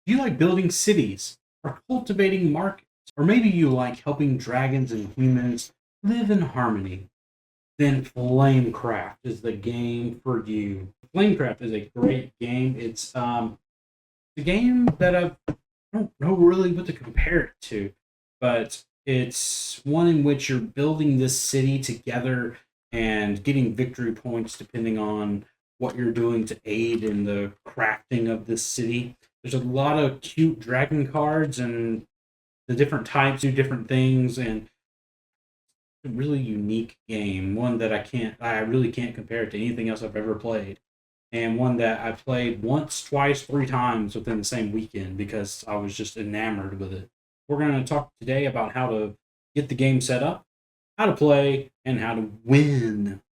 Do you like building cities or cultivating markets? Or maybe you like helping dragons and humans live in harmony? Then Flamecraft is the game for you. Flamecraft is a great game. It's the game that I don't know really what to compare it to, but it's one in which you're building this city together and getting victory points depending on what you're doing to aid in the crafting of this city. There's a lot of cute dragon cards, and the different types do different things, and a really unique game. One that I really can't compare it to anything else I've ever played, and one that I played once, twice, three times within the same weekend because I was just enamored with it. We're going to talk today about how to get the game set up, how to play, and how to win.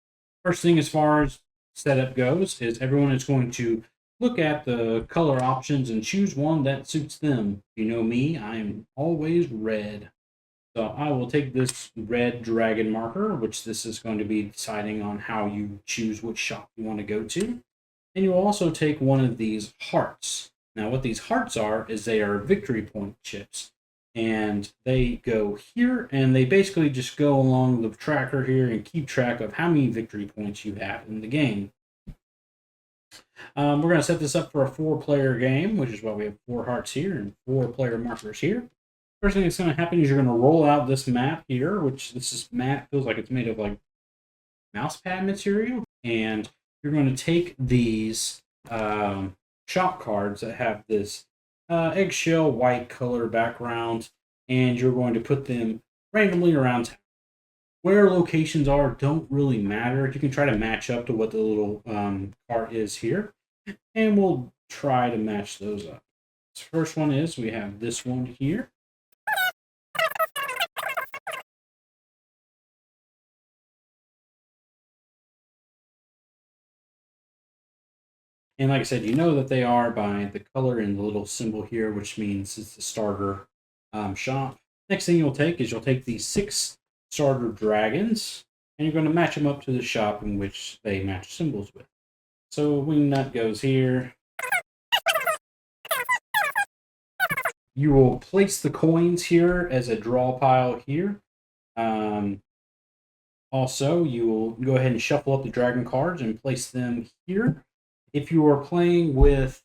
First thing, as far as setup goes, is everyone is going to look at the color options and choose one that suits them. You know me, I am always red. So I will take this red dragon marker, which this is going to be deciding on how you choose which shop you want to go to. And you will also take one of these hearts. Now, what these hearts are is they are victory point chips. And they go here, and they basically just go along the tracker here and keep track of how many victory points you have in the game. We're going to set this up for a 4-player game, which is why we have 4 hearts here and 4-player markers here. First thing that's going to happen is you're going to roll out this map here, which this map feels like it's made of like mouse pad material. And you're going to take these shop cards that have this eggshell white color background, and you're going to put them randomly around town. Where locations are don't really matter. You can try to match up to what the little cart is here, and we'll try to match those up. The first one is we have this one here. And like I said, you know that they are by the color and the little symbol here, which means it's the starter shop. Next thing you'll take is you'll take these 6 starter dragons, and you're going to match them up to the shop in which they match symbols with. So Wingnut goes here. You will place the coins here as a draw pile here. Also, you will go ahead and shuffle up the dragon cards and place them here. If you are playing with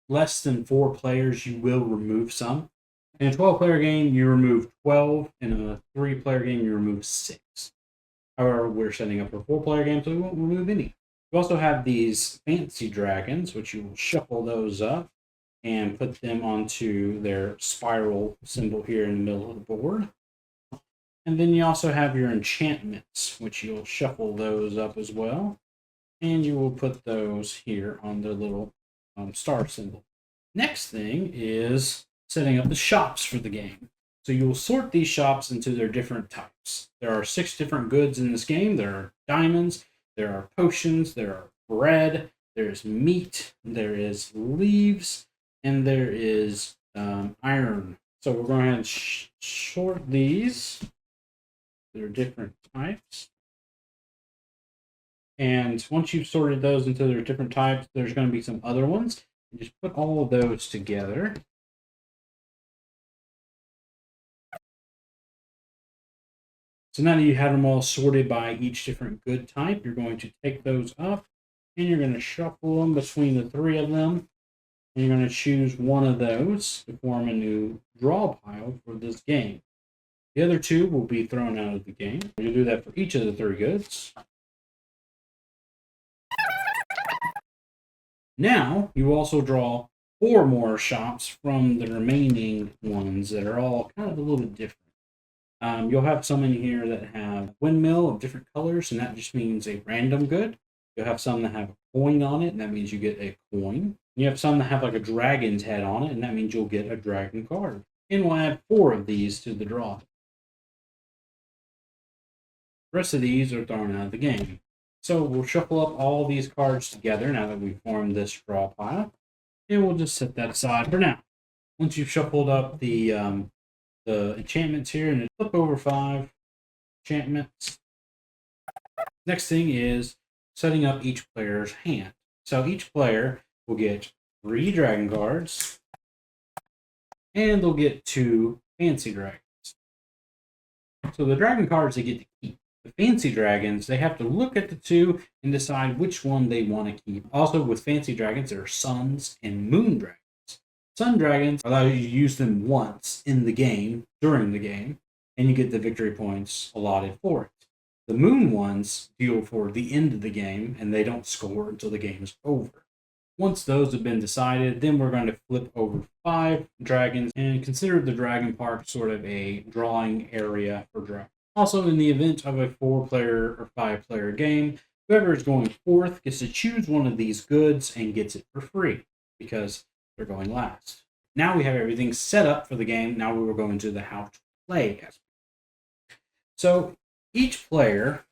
less than 4 players, you will remove some. In a 12-player game, you remove 12. In a 3-player game, you remove 6. However, we're setting up a 4-player game, so we won't remove any. You also have these fancy dragons, which you will shuffle those up and put them onto their spiral symbol here in the middle of the board. And then you also have your enchantments, which you'll shuffle those up as well. And you will put those here on their little star symbol. Next thing is setting up the shops for the game. So you will sort these shops into their different types. There are 6 different goods in this game. There are diamonds, there are potions, there are bread, there's meat, there is leaves, and there is iron. So we're going to sort these. There are different types. And once you've sorted those into their different types, there's going to be some other ones. And just put all of those together. So now that you have them all sorted by each different good type, you're going to take those up and you're going to shuffle them between the 3 of them. And you're going to choose one of those to form a new draw pile for this game. The other 2 will be thrown out of the game. You'll do that for each of the 3 goods. Now, you also draw 4 more shops from the remaining ones that are all kind of a little bit different. You'll have some in here that have windmill of different colors, and that just means a random good. You'll have some that have a coin on it, and that means you get a coin. You have some that have like a dragon's head on it, and that means you'll get a dragon card. And we'll add 4 of these to the draw. The rest of these are thrown out of the game. So we'll shuffle up all these cards together now that we've formed this draw pile, and we'll just set that aside for now. Once you've shuffled up the enchantments here, and flip over 5 enchantments. Next thing is setting up each player's hand. So each player will get 3 dragon cards, and they'll get 2 fancy dragons. So the dragon cards they get to keep. The fancy dragons, they have to look at the 2 and decide which one they want to keep. Also, with fancy dragons, there are suns and moon dragons. Sun dragons allow you to use them once in the game, during the game, and you get the victory points allotted for it. The moon ones deal for the end of the game, and they don't score until the game is over. Once those have been decided, then we're going to flip over 5 dragons and consider the dragon park sort of a drawing area for dragons. Also, in the event of a 4-player or 5-player game, whoever is going fourth gets to choose one of these goods and gets it for free because they're going last. Now we have everything set up for the game. Now we will go into the how to play aspect. So each player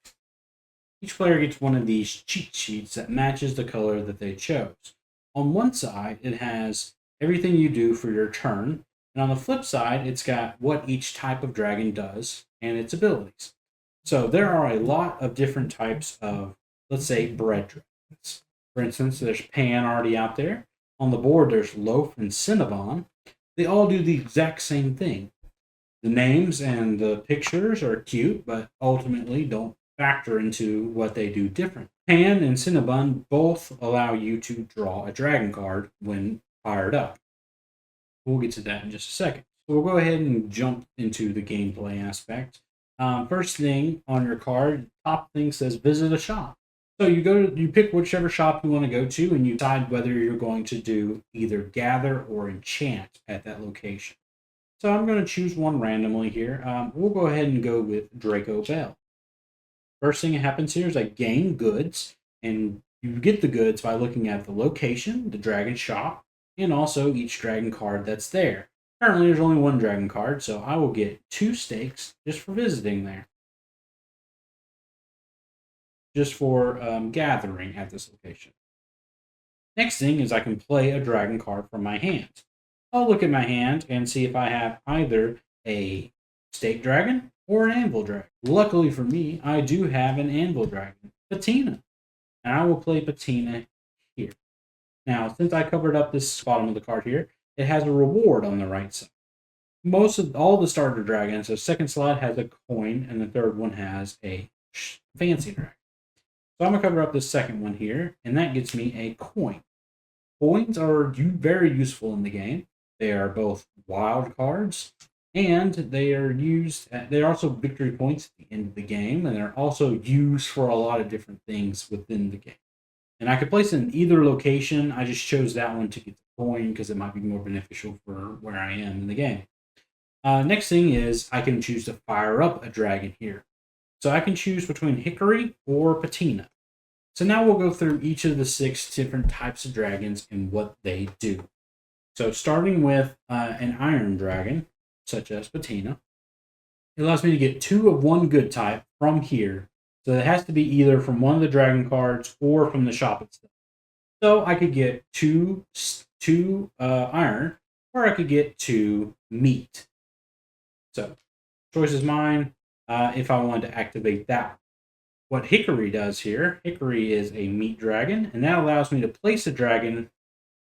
gets one of these cheat sheets that matches the color that they chose. On one side, it has everything you do for your turn, and on the flip side, it's got what each type of dragon does and its abilities. So there are a lot of different types of, let's say, bread dragons. For instance, there's Pan already out there. On the board, there's Loaf and Cinnabon. They all do the exact same thing. The names and the pictures are cute, but ultimately don't factor into what they do different. Pan and Cinnabon both allow you to draw a dragon card when fired up. We'll get to that in just a second. So we'll go ahead and jump into the gameplay aspect. First thing on your card, top thing says visit a shop. So you pick whichever shop you want to go to, and you decide whether you're going to do either gather or enchant at that location. So I'm going to choose one randomly here. We'll go ahead and go with Draco Bell. First thing that happens here is I gain goods, and you get the goods by looking at the location, the dragon shop, and also each dragon card that's there. Currently, there's only 1 dragon card, so I will get 2 stakes just for visiting there. Just for gathering at this location. Next thing is I can play a dragon card from my hand. I'll look at my hand and see if I have either a stake dragon or an anvil dragon. Luckily for me, I do have an anvil dragon, Patina. And I will play Patina here. Now, since I covered up this bottom of the card here, it has a reward on the right side. Most of all the starter dragons, the second slot has a coin, and the third one has a fancy dragon. So I'm going to cover up this second one here, and that gets me a coin. Coins are very useful in the game. They are both wild cards, and they're also victory points at the end of the game, and they're also used for a lot of different things within the game. And I could place it in either location. I just chose that one to get the coin because it might be more beneficial for where I am in the game. Next thing is I can choose to fire up a dragon here. So I can choose between Hickory or Patina. So now we'll go through each of the 6 different types of dragons and what they do. So starting with an iron dragon, such as Patina, it allows me to get 2 of one good type from here. So it has to be either from one of the dragon cards or from the shop itself. So I could get 2 iron, or I could get 2 meat. So choice is mine. If I wanted to activate that. What Hickory does here, Hickory is a meat dragon, and that allows me to place a dragon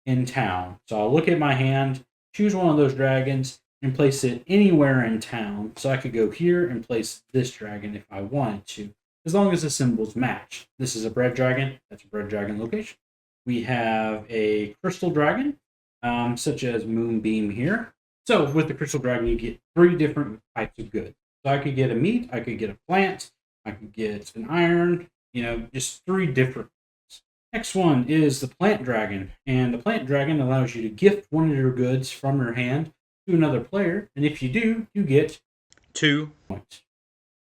in town. So I'll look at my hand, choose one of those dragons, and place it anywhere in town. So I could go here and place this dragon if I wanted to, as long as the symbols match. This is a bread dragon. That's a bread dragon location. We have a crystal dragon, such as Moonbeam here. So with the crystal dragon, you get 3 different types of goods. So I could get a meat, I could get a plant, I could get an iron, just 3 different ones. Next one is the plant dragon. And the plant dragon allows you to gift one of your goods from your hand to another player. And if you do, you get 2 points.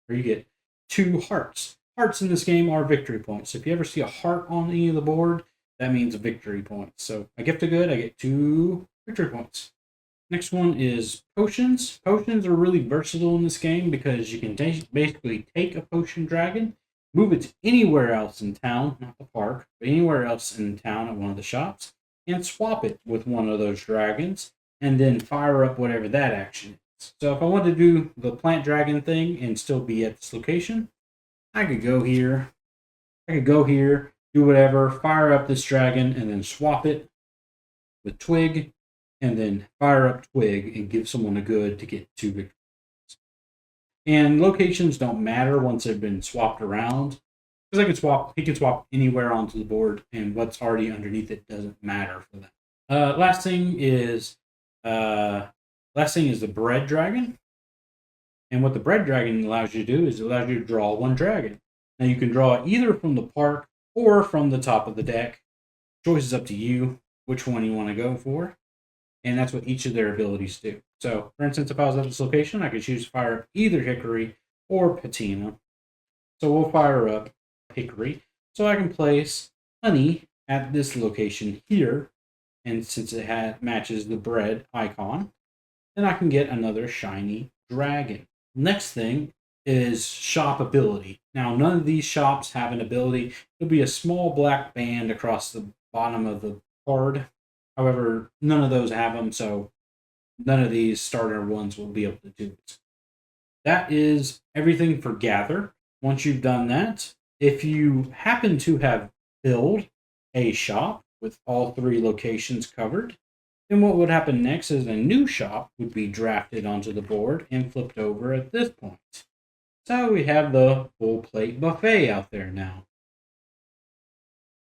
Or you get 2 hearts. Hearts in this game are victory points. So if you ever see a heart on any of the board, that means a victory point. So I gift a good, I get 2 victory points. Next one is potions. Potions are really versatile in this game because you can basically take a potion dragon, move it to anywhere else in town, not the park, but anywhere else in town at one of the shops, and swap it with one of those dragons, and then fire up whatever that action is. So if I wanted to do the plant dragon thing and still be at this location, I could go here, do whatever, fire up this dragon, and then swap it with Twig, and then fire up Twig and give someone a good to get 2 victory. And locations don't matter once they've been swapped around, because he can swap anywhere onto the board, and what's already underneath it doesn't matter for them. Last thing is the bread dragon. And what the bread dragon allows you to do is it allows you to draw 1 dragon. Now you can draw either from the park or from the top of the deck. Choice is up to you which one you want to go for. And that's what each of their abilities do. So, for instance, if I was at this location, I could choose to fire up either Hickory or Patina. So we'll fire up Hickory. So I can place Honey at this location here. And since it matches the bread icon, then I can get another shiny dragon. Next thing is shop ability. Now, none of these shops have an ability. There'll be a small black band across the bottom of the card. However, none of those have them, so none of these starter ones will be able to do it. That is everything for Gather. Once you've done that, if you happen to have filled a shop with all 3 locations covered, then what would happen next is a new shop would be drafted onto the board and flipped over at this point. So we have the full plate buffet out there now.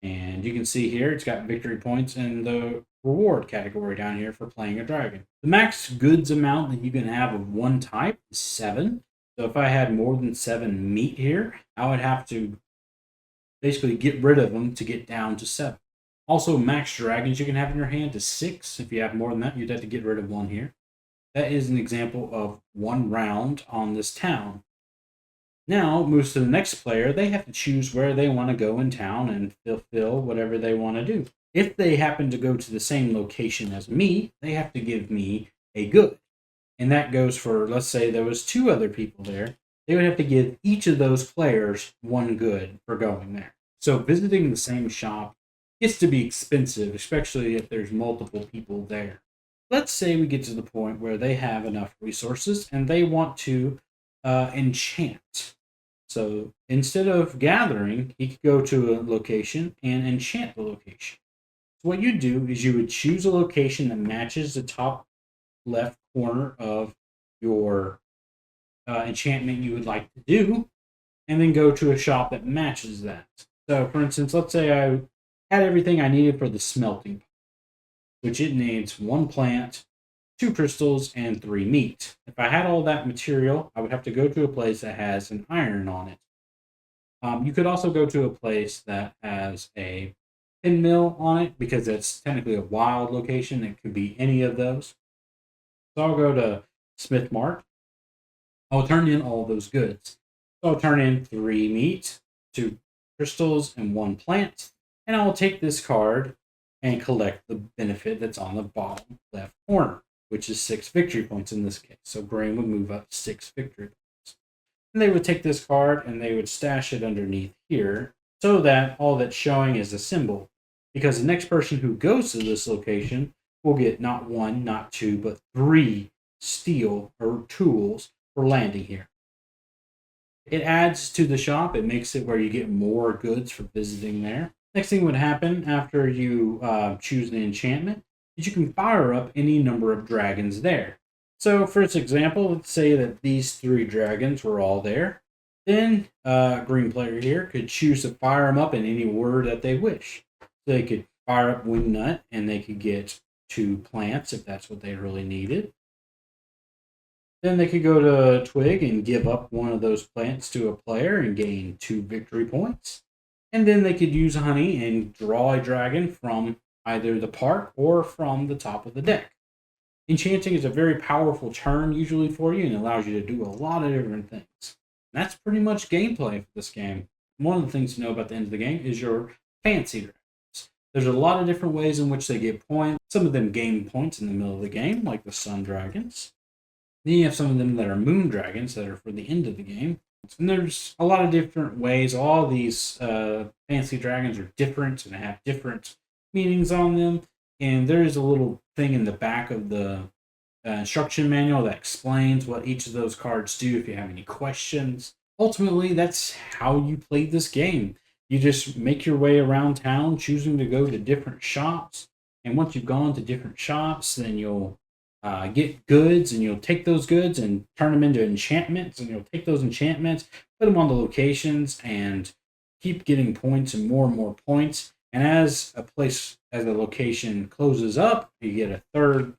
And you can see here it's got victory points in the reward category down here for playing a dragon. The max goods amount that you can have of one type is 7. So if I had more than 7 meat here, I would have to basically get rid of them to get down to 7. Also, max dragons you can have in your hand is 6. If you have more than that, you'd have to get rid of 1 here. That is an example of 1 round on this town. Now, moves to the next player. They have to choose where they want to go in town and fulfill whatever they want to do. If they happen to go to the same location as me, they have to give me a good. And that goes for, let's say there was 2 other people there. They would have to give each of those players 1 good for going there. So visiting the same shop gets to be expensive, especially if there's multiple people there. Let's say we get to the point where they have enough resources and they want to enchant. So instead of gathering, he could go to a location and enchant the location. So what you do is you would choose a location that matches the top left corner of your enchantment you would like to do, and then go to a shop that matches that. So for instance, let's say I had everything I needed for the smelting pot, which it needs 1 plant, 2 crystals, and 3 meat. If I had all that material, I would have to go to a place that has an iron on it. You could also go to a place that has a pin mill on it, because it's technically a wild location. It could be any of those. So I'll go to Smith Mart. I'll turn in all those goods. So I'll turn in 3 meat, 2 crystals, and 1 plant. And I'll take this card and collect the benefit that's on the bottom left corner, which is 6 victory points in this case. So Graham would move up 6 victory points. And they would take this card and they would stash it underneath here so that all that's showing is a symbol. Because the next person who goes to this location will get not 1, not 2, but 3 steel or tools for landing here. It adds to the shop. It makes it where you get more goods for visiting there. Next thing would happen after you choose the enchantment is you can fire up any number of dragons there. So for this example, let's say that these 3 dragons were all there. Then green player here could choose to fire them up in any order that they wish. So they could fire up Wingnut and they could get 2 plants if that's what they really needed. Then they could go to Twig and give up one of those plants to a player and gain 2 victory points. And then they could use Honey and draw a dragon from either the park or from the top of the deck. Enchanting is a very powerful turn usually for you and allows you to do a lot of different things. And that's pretty much gameplay for this game. One of the things to know about the end of the game is your fancy dragons. There's a lot of different ways in which they get points. Some of them gain points in the middle of the game, like the sun dragons. Then you have some of them that are moon dragons that are for the end of the game. And there's a lot of different ways. All these fancy dragons are different and have different meanings on them. And there is a little thing in the back of the instruction manual that explains what each of those cards do if you have any questions. Ultimately, that's how you play this game. You just make your way around town, choosing to go to different shops And once you've gone to different shops, then you'll get goods, and you'll take those goods and turn them into enchantments, and you'll take those enchantments, put them on the locations, and keep getting points and more points. And as a location closes up, you get a third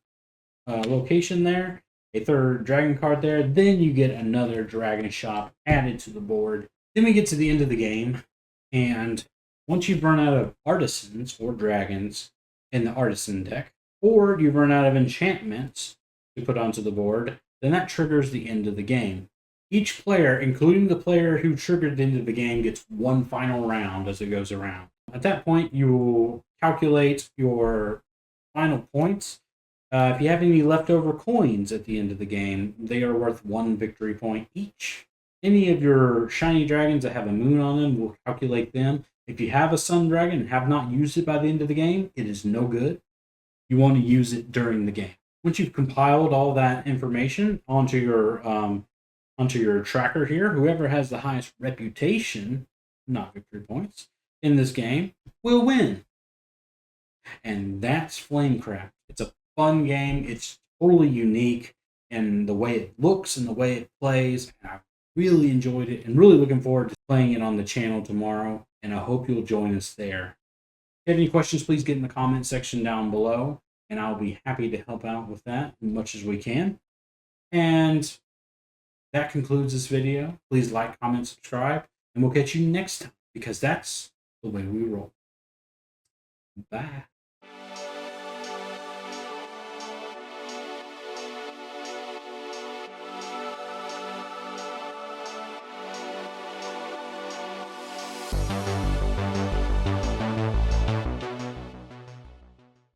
location there, a third dragon card there. Then you get another dragon shop added to the board. Then we get to the end of the game, and once you've run out of artisans or dragons in the artisan deck, or you've run out of enchantments to put onto the board, then that triggers the end of the game. Each player, including the player who triggered the end of the game, gets one final round as it goes around. At that point, you will calculate your final points. If you have any leftover coins at the end of the game, they are worth 1 victory point each. Any of your shiny dragons that have a moon on them, will calculate them. If you have a sun dragon and have not used it by the end of the game, it is no good. You want to use it during the game. Once you've compiled all that information onto your tracker here, whoever has the highest reputation, not victory points, in this game will win. And that's Flamecraft. It's a fun game. It's totally unique in the way it looks and the way it plays. And I really enjoyed it and really looking forward to playing it on the channel tomorrow. And I hope you'll join us there. If you have any questions, please get in the comment section down below, and I'll be happy to help out with that as much as we can. And that concludes this video. Please like, comment, subscribe, and we'll catch you next time, because that's the way we roll. Bye.